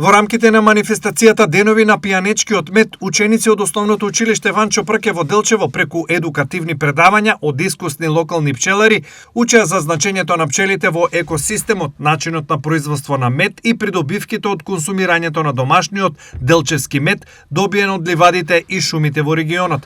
Во рамките на манифестацијата Денови на пијанечкиот мед, ученици од основното училиште Ванчо Прке во Делчево преку едукативни предавања од искусни локални пчелари учеа за значењето на пчелите во екосистемот, начинот на производство на мед и придобивките од консумирањето на домашниот делчевски мед добиен од ливадите и шумите во регионот.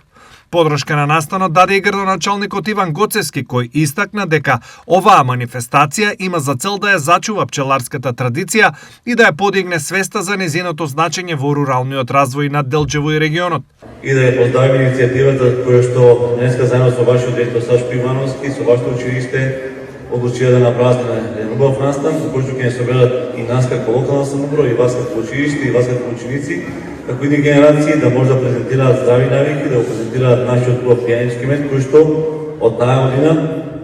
Подршка на настанот даде и градоначалникот Иван Гоцевски, кој истакна дека оваа манифестација има за цел да ја зачува пчеларската традиција и да ја подигне свеста за незиното значење во руралниот развој на Делчево и регионот. И да ја поздравим иницијативата која што днеска заедно со вашиот директор Сашо Ивановски, со вашето училиште одлучија да направат еден убав настан, со кој ќе не соберат и нас како локална самоуправа, и вас како училиште, и вас како ученици, како и генерации да може да презентираат здрави навики, да го презентираат нашиот убав пијанечки мед, кој што од таа година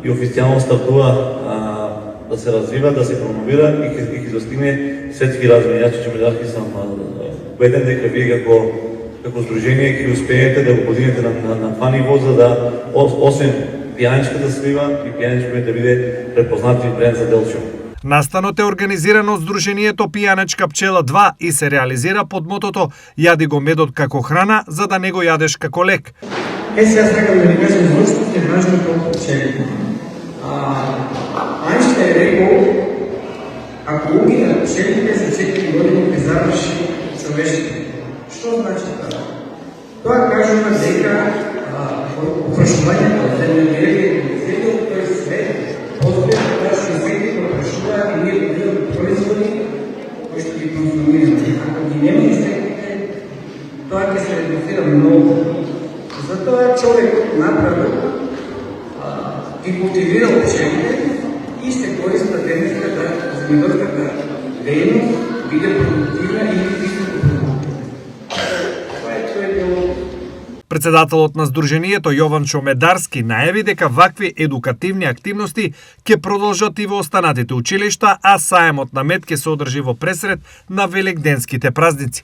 и официјално стартува да се развива, да се промовира и ќе достигне светски размери. Јас чемедарски сум убеден дека вие како здружение ќе успеете да го подигнете на това ниво, за да освен пијанечката свива и пијанечки мед да биде препознат и бренд за Делчево. Настанот е организиран од Сдруженијето Пијанечка пчела 2 и се реализира под мотото "Јади го медот како храна, за да не го јадеш како лек". Сега сакам да ви кажам зошто е важно толку пчелите. Ајнштајн рекол, ако умират пчелите за 4 години ќе заврши човештво. Што значи тоа? Тоа кажува дека опрашувањето за земјоделието тој свет постојано тоа што светите опрашуваат и ние добиваме производи кои што ги консумираме. Ако ги нема инсектите, тоа ќе се редуцира многу. Затоа човек направил и култивирал пчелите и се користа денеската земјоделската дејност биде продуктивна и високопродуктивна. Това е дело. Председателот на Сдруженијето Јован Чомедарски најави дека вакви едукативни активности ќе продолжат и во останатите училишта, а саемот на мед ќе се одржи во пресред на великденските празници.